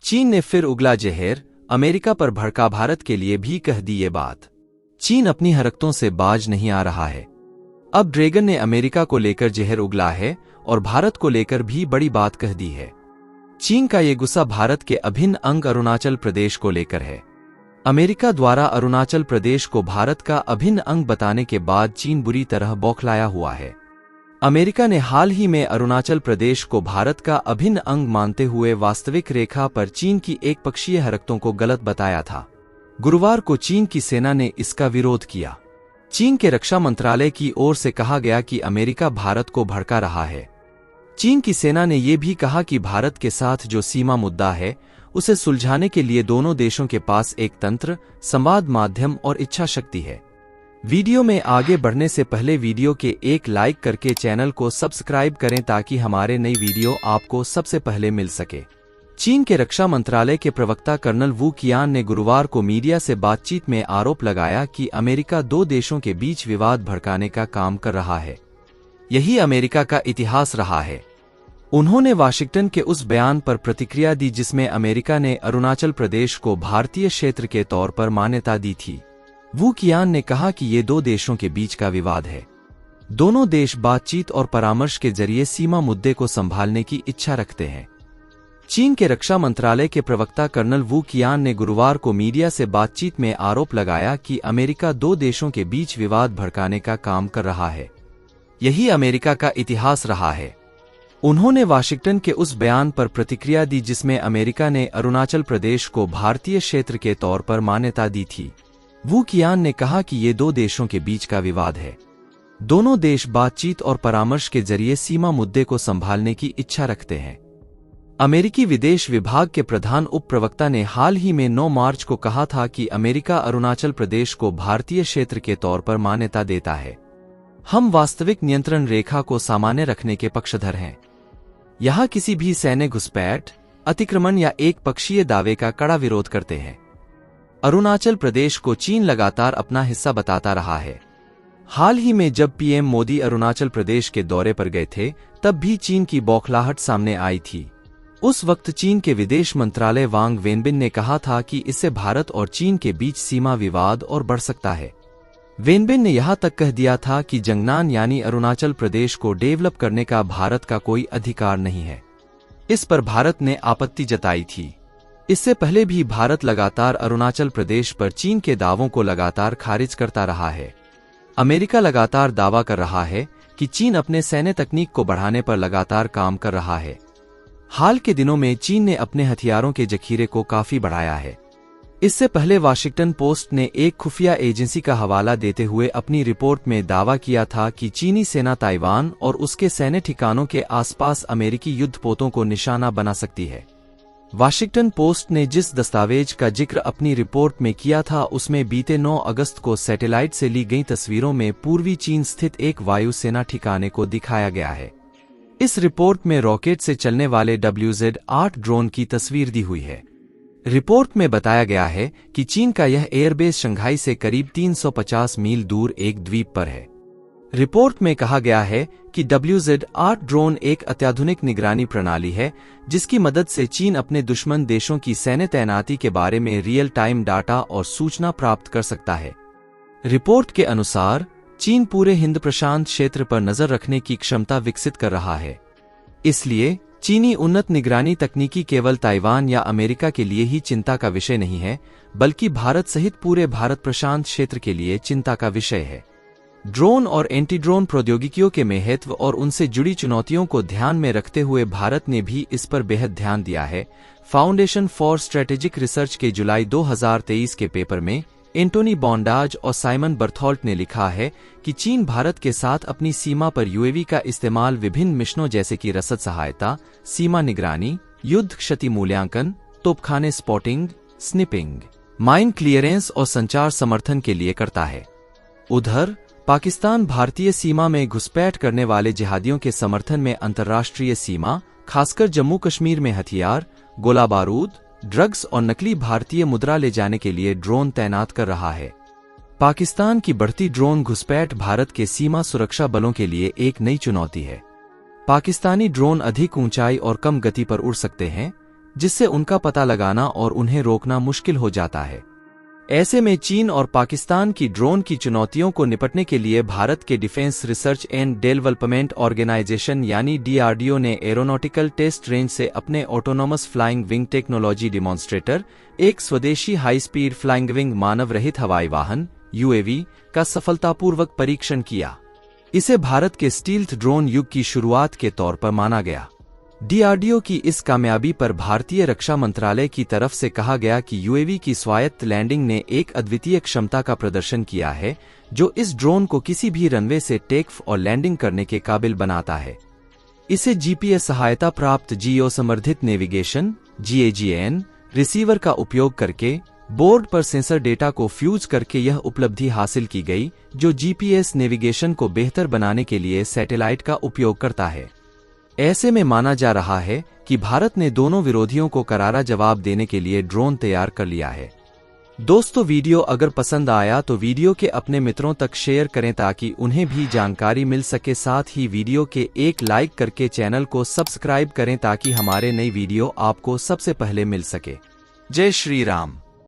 चीन ने फिर उगला जहर, अमेरिका पर भड़का। भारत के लिए भी कह दी ये बात। चीन अपनी हरकतों से बाज नहीं आ रहा है। अब ड्रैगन ने अमेरिका को लेकर जहर उगला है और भारत को लेकर भी बड़ी बात कह दी है। चीन का ये गुस्सा भारत के अभिन्न अंग अरुणाचल प्रदेश को लेकर है। अमेरिका द्वारा अरुणाचल प्रदेश को भारत का अभिन्न अंग बताने के बाद चीन बुरी तरह बौखलाया हुआ है। अमेरिका ने हाल ही में अरुणाचल प्रदेश को भारत का अभिन्न अंग मानते हुए वास्तविक रेखा पर चीन की एकपक्षीय हरकतों को गलत बताया था। गुरुवार को चीन की सेना ने इसका विरोध किया। चीन के रक्षा मंत्रालय की ओर से कहा गया कि अमेरिका भारत को भड़का रहा है। चीन की सेना ने यह भी कहा कि भारत के साथ जो सीमा मुद्दा है उसे सुलझाने के लिए दोनों देशों के पास एक तंत्र, संवाद माध्यम और इच्छा शक्ति है। वीडियो में आगे बढ़ने से पहले वीडियो के एक लाइक करके चैनल को सब्सक्राइब करें ताकि हमारे नई वीडियो आपको सबसे पहले मिल सके। चीन के रक्षा मंत्रालय के प्रवक्ता कर्नल वू कियान ने गुरुवार को मीडिया से बातचीत में आरोप लगाया कि अमेरिका दो देशों के बीच विवाद भड़काने का काम कर रहा है। यही अमेरिका का इतिहास रहा है। उन्होंने वाशिंगटन के उस बयान पर प्रतिक्रिया दी जिसमें अमेरिका ने अरुणाचल प्रदेश को भारतीय क्षेत्र के तौर पर मान्यता दी थी। वू कियान ने कहा कि ये दो देशों के बीच का विवाद है। दोनों देश बातचीत और परामर्श के जरिए सीमा मुद्दे को संभालने की इच्छा रखते हैं। चीन के रक्षा मंत्रालय के प्रवक्ता कर्नल वू कियान ने गुरुवार को मीडिया से बातचीत में आरोप लगाया कि अमेरिका दो देशों के बीच विवाद भड़काने का काम कर रहा है। यही अमेरिका का इतिहास रहा है। उन्होंने वाशिंगटन के उस बयान पर प्रतिक्रिया दी जिसमें अमेरिका ने अरुणाचल प्रदेश को भारतीय क्षेत्र के तौर पर मान्यता दी थी। वू कियान ने कहा कि ये दो देशों के बीच का विवाद है। दोनों देश बातचीत और परामर्श के जरिए सीमा मुद्दे को संभालने की इच्छा रखते हैं। अमेरिकी विदेश विभाग के प्रधान उप प्रवक्ता ने हाल ही में 9 मार्च को कहा था कि अमेरिका अरुणाचल प्रदेश को भारतीय क्षेत्र के तौर पर मान्यता देता है। हम वास्तविक नियंत्रण रेखा को सामान्य रखने के पक्षधर हैं। यहां किसी भी सैन्य घुसपैठ, अतिक्रमण या एक पक्षीय दावे का कड़ा विरोध करते हैं। अरुणाचल प्रदेश को चीन लगातार अपना हिस्सा बताता रहा है। हाल ही में जब पीएम मोदी अरुणाचल प्रदेश के दौरे पर गए थे तब भी चीन की बौखलाहट सामने आई थी। उस वक्त चीन के विदेश मंत्रालय वांग वेनबिन ने कहा था कि इससे भारत और चीन के बीच सीमा विवाद और बढ़ सकता है। वेनबिन ने यहां तक कह दिया था कि जंगनान यानी अरुणाचल प्रदेश को डेवलप करने का भारत का कोई अधिकार नहीं है। इस पर भारत ने आपत्ति जताई थी। इससे पहले भी भारत लगातार अरुणाचल प्रदेश पर चीन के दावों को लगातार खारिज करता रहा है। अमेरिका लगातार दावा कर रहा है कि चीन अपने सैन्य तकनीक को बढ़ाने पर लगातार काम कर रहा है। हाल के दिनों में चीन ने अपने हथियारों के जखीरे को काफी बढ़ाया है। इससे पहले वाशिंगटन पोस्ट ने एक खुफिया एजेंसी का हवाला देते हुए अपनी रिपोर्ट में दावा किया था कि चीनी सेना ताइवान और उसके सैन्य ठिकानों के आसपास अमेरिकी युद्धपोतों को निशाना बना सकती है। वाशिंगटन पोस्ट ने जिस दस्तावेज का जिक्र अपनी रिपोर्ट में किया था उसमें बीते 9 अगस्त को सैटेलाइट से ली गई तस्वीरों में पूर्वी चीन स्थित एक वायुसेना ठिकाने को दिखाया गया है। इस रिपोर्ट में रॉकेट से चलने वाले WZ-8 ड्रोन की तस्वीर दी हुई है। रिपोर्ट में बताया गया है कि चीन का यह एयरबेस शंघाई से करीब 350 मील दूर एक द्वीप पर है। रिपोर्ट में कहा गया है कि WZ-8 ड्रोन एक अत्याधुनिक निगरानी प्रणाली है जिसकी मदद से चीन अपने दुश्मन देशों की सैन्य तैनाती के बारे में रियल टाइम डाटा और सूचना प्राप्त कर सकता है। रिपोर्ट के अनुसार चीन पूरे हिंद प्रशांत क्षेत्र पर नजर रखने की क्षमता विकसित कर रहा है। इसलिए चीनी उन्नत निगरानी तकनीकी केवल ताइवान या अमेरिका के लिए ही चिंता का विषय नहीं है, बल्कि भारत सहित पूरे भारत प्रशांत क्षेत्र के लिए चिंता का विषय है। ड्रोन और एंटी ड्रोन प्रौद्योगिकियों के महत्व और उनसे जुड़ी चुनौतियों को ध्यान में रखते हुए भारत ने भी इस पर बेहद ध्यान दिया है। फाउंडेशन फॉर स्ट्रेटेजिक रिसर्च के जुलाई 2023 के पेपर में एंटोनी बॉन्डाज और साइमन बर्थोल्ट ने लिखा है कि चीन भारत के साथ अपनी सीमा पर यूएवी का इस्तेमाल विभिन्न मिशनों जैसे कि रसद सहायता, सीमा निगरानी, युद्ध क्षति मूल्यांकन, तोपखाने स्पॉटिंग, स्निपिंग, माइन क्लियरेंस और संचार समर्थन के लिए करता है। उधर पाकिस्तान भारतीय सीमा में घुसपैठ करने वाले जिहादियों के समर्थन में अंतर्राष्ट्रीय सीमा, खासकर जम्मू कश्मीर में हथियार, गोला बारूद, ड्रग्स और नकली भारतीय मुद्रा ले जाने के लिए ड्रोन तैनात कर रहा है। पाकिस्तान की बढ़ती ड्रोन घुसपैठ भारत के सीमा सुरक्षा बलों के लिए एक नई चुनौती है। पाकिस्तानी ड्रोन अधिक ऊंचाई और कम गति पर उड़ सकते हैं, जिससे उनका पता लगाना और उन्हें रोकना मुश्किल हो जाता है। ऐसे में चीन और पाकिस्तान की ड्रोन की चुनौतियों को निपटने के लिए भारत के defence research and development organisation यानी DRDO ने एरोनॉटिकल टेस्ट रेंज से अपने autonomous flying wing technology demonstrator, एक स्वदेशी हाई स्पीड फ्लाइंग विंग मानव रहित हवाई वाहन UAV का सफलतापूर्वक परीक्षण किया। इसे भारत के स्टील्थ ड्रोन युग की शुरुआत के तौर पर माना गया। DRDO की इस कामयाबी पर भारतीय रक्षा मंत्रालय की तरफ से कहा गया कि UAV की स्वायत्त लैंडिंग ने एक अद्वितीय क्षमता का प्रदर्शन किया है, जो इस ड्रोन को किसी भी रनवे से टेक ऑफ और लैंडिंग करने के काबिल बनाता है। इसे GPS सहायता प्राप्त जियो समर्थित नेविगेशन GAGN रिसीवर का उपयोग करके बोर्ड पर सेंसर डेटा को फ्यूज करके यह उपलब्धि हासिल की गई, जो GPS नेविगेशन को बेहतर बनाने के लिए सैटेलाइट का उपयोग करता है। ऐसे में माना जा रहा है कि भारत ने दोनों विरोधियों को करारा जवाब देने के लिए ड्रोन तैयार कर लिया है। दोस्तों, वीडियो अगर पसंद आया तो वीडियो के अपने मित्रों तक शेयर करें ताकि उन्हें भी जानकारी मिल सके। साथ ही वीडियो के एक लाइक करके चैनल को सब्सक्राइब करें ताकि हमारे नई वीडियो आपको सबसे पहले मिल सके। जय श्री राम।